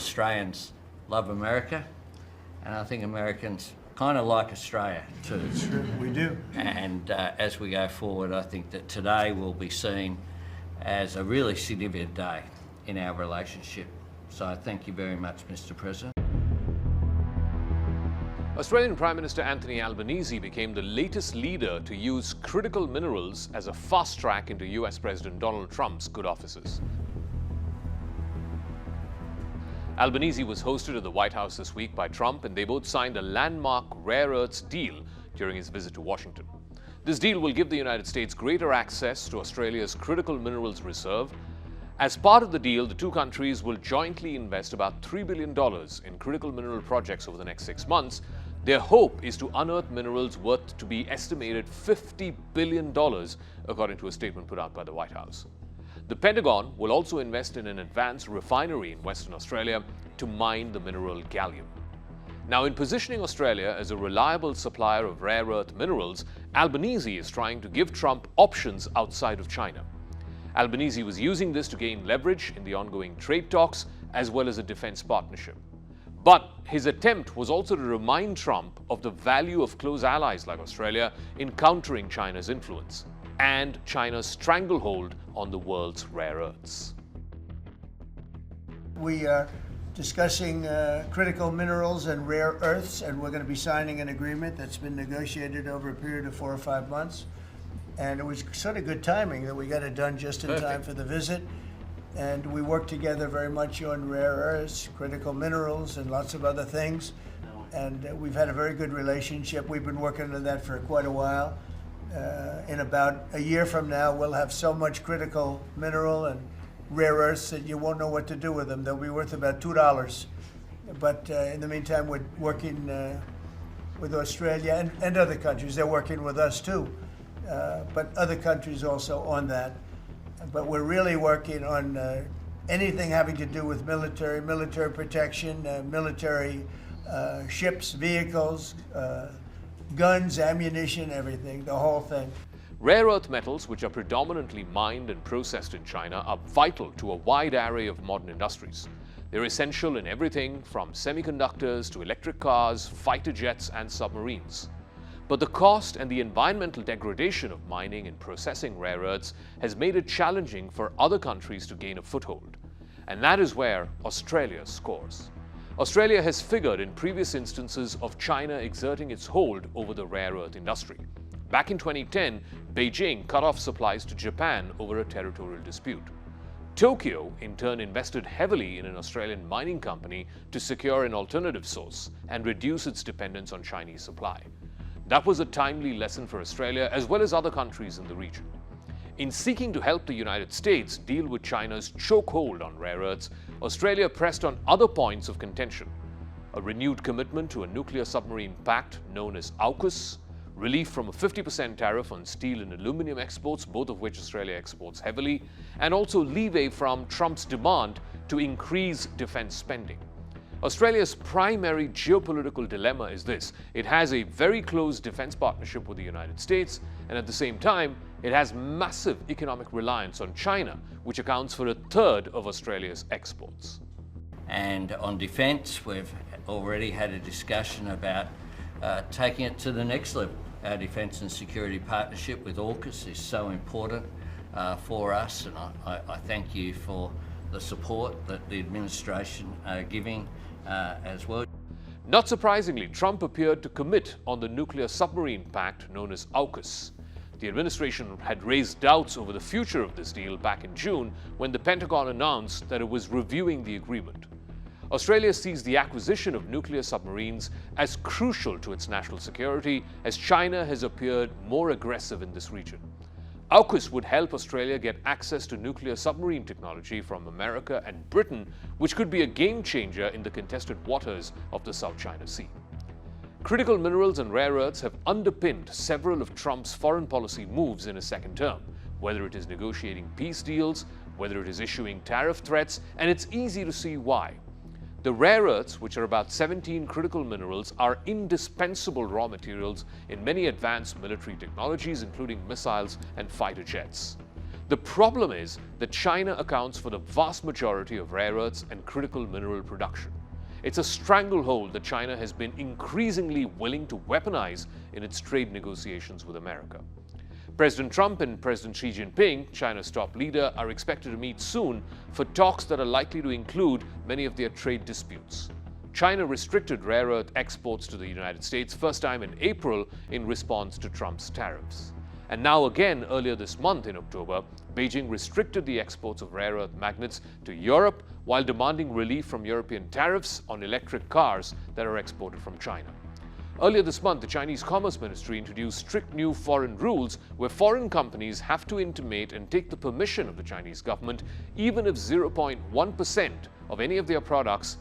Australians love America, and I think Americans kind of like Australia too. That's true, we do. And as we go forward, I think that today will be seen as a really significant day in our relationship. So thank you very much, Mr. President. Australian Prime Minister Anthony Albanese became the latest leader to use critical minerals as a fast track into US President Donald Trump's good offices. Albanese was hosted at the White House this week by Trump, and they both signed a landmark rare earths deal during his visit to Washington. This deal will give the United States greater access to Australia's critical minerals reserve. As part of the deal, the two countries will jointly invest about $3 billion in critical mineral projects over the next 6 months. Their hope is to unearth minerals worth to be estimated $50 billion, according to a statement put out by the White House. The Pentagon will also invest in an advanced refinery in Western Australia to mine the mineral gallium. Now, in positioning Australia as a reliable supplier of rare earth minerals, Albanese is trying to give Trump options outside of China. Albanese was using this to gain leverage in the ongoing trade talks as well as a defense partnership. But his attempt was also to remind Trump of the value of close allies like Australia in countering China's influence and China's stranglehold on the world's rare earths. We are discussing critical minerals and rare earths, and we're going to be signing an agreement that's been negotiated over a period of 4 or 5 months. And it was sort of good timing that we got it done just in time for the visit. And we worked together very much on rare earths, critical minerals, and lots of other things. And we've had a very good relationship. We've been working on that for quite a while. In about a year from now, we'll have so much critical mineral and rare earths that you won't know what to do with them. They'll be worth about $2. But in the meantime, we're working with Australia and other countries. They're working with us too, but other countries also on that. But we're really working on anything having to do with military protection, military ships, vehicles, guns, ammunition, everything, the whole thing. Rare earth metals, which are predominantly mined and processed in China, are vital to a wide array of modern industries. They're essential in everything from semiconductors to electric cars, fighter jets, and submarines. But the cost and the environmental degradation of mining and processing rare earths has made it challenging for other countries to gain a foothold. And that is where Australia scores. Australia has figured in previous instances of China exerting its hold over the rare earth industry. Back in 2010, Beijing cut off supplies to Japan over a territorial dispute. Tokyo, in turn, invested heavily in an Australian mining company to secure an alternative source and reduce its dependence on Chinese supply. That was a timely lesson for Australia as well as other countries in the region. In seeking to help the United States deal with China's chokehold on rare earths, Australia pressed on other points of contention: a renewed commitment to a nuclear submarine pact known as AUKUS, relief from a 50% tariff on steel and aluminum exports, both of which Australia exports heavily, and also leeway from Trump's demand to increase defense spending. Australia's primary geopolitical dilemma is this: it has a very close defense partnership with the United States, and at the same time, it has massive economic reliance on China, which accounts for 1/3 of Australia's exports. And on defence, we've already had a discussion about taking it to the next level. Our defence and security partnership with AUKUS is so important for us, and I thank you for the support that the administration are giving as well. Not surprisingly, Trump appeared to commit on the nuclear submarine pact known as AUKUS. The administration had raised doubts over the future of this deal back in June when the Pentagon announced that it was reviewing the agreement. Australia sees the acquisition of nuclear submarines as crucial to its national security as China has appeared more aggressive in this region. AUKUS would help Australia get access to nuclear submarine technology from America and Britain, which could be a game changer in the contested waters of the South China Sea. Critical minerals and rare earths have underpinned several of Trump's foreign policy moves in his second term, whether it is negotiating peace deals, whether it is issuing tariff threats, and it's easy to see why. The rare earths, which are about 17 critical minerals, are indispensable raw materials in many advanced military technologies, including missiles and fighter jets. The problem is that China accounts for the vast majority of rare earths and critical mineral production. It's a stranglehold that China has been increasingly willing to weaponize in its trade negotiations with America. President Trump and President Xi Jinping, China's top leader, are expected to meet soon for talks that are likely to include many of their trade disputes. China restricted rare earth exports to the United States first time in April in response to Trump's tariffs. And now again, earlier this month in October, Beijing restricted the exports of rare earth magnets to Europe while demanding relief from European tariffs on electric cars that are exported from China. Earlier this month, the Chinese Commerce Ministry introduced strict new foreign rules where foreign companies have to intimate and take the permission of the Chinese government even if 0.1% of any of their products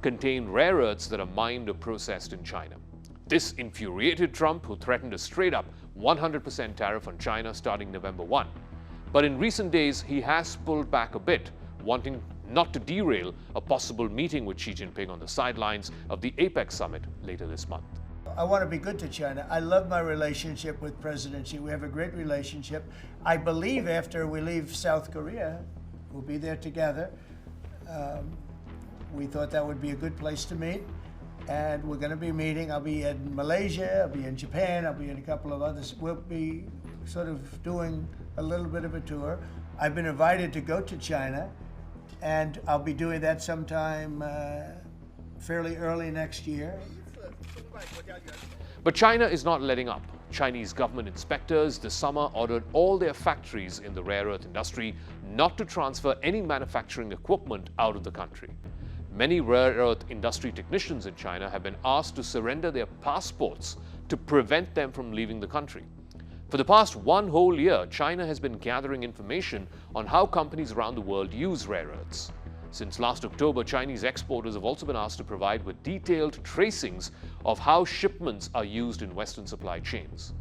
contain rare earths that are mined or processed in China. This infuriated Trump, who threatened a straight-up 100% tariff on China starting November 1. But in recent days, he has pulled back a bit, wanting not to derail a possible meeting with Xi Jinping on the sidelines of the APEC summit later this month. I want to be good to China. I love my relationship with President Xi. We have a great relationship. I believe after we leave South Korea, we'll be there together. We thought that would be a good place to meet. And we're going to be meeting. I'll be in Malaysia, I'll be in Japan, I'll be in a couple of others. We'll be sort of doing a little bit of a tour. I've been invited to go to China, and I'll be doing that sometime fairly early next year. But China is not letting up. Chinese government inspectors this summer ordered all their factories in the rare earth industry not to transfer any manufacturing equipment out of the country. Many rare earth industry technicians in China have been asked to surrender their passports to prevent them from leaving the country. For the past one whole year, China has been gathering information on how companies around the world use rare earths. Since last October, Chinese exporters have also been asked to provide with detailed tracings of how shipments are used in Western supply chains.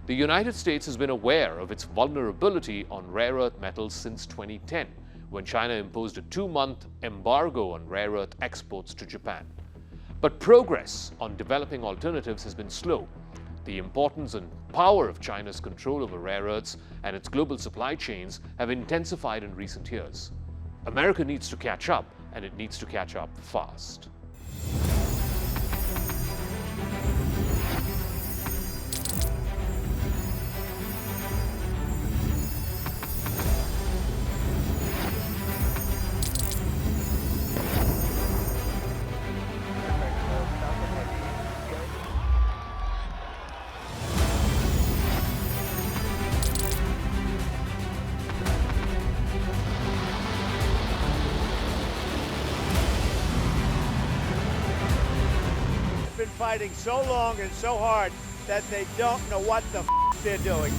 The United States has been aware of its vulnerability on rare earth metals since 2010, when China imposed a 2-month embargo on rare earth exports to Japan. But progress on developing alternatives has been slow. The importance and power of China's control over rare earths and its global supply chains have intensified in recent years. America needs to catch up, and it needs to catch up fast. Been fighting so long and so hard that they don't know what the they're doing.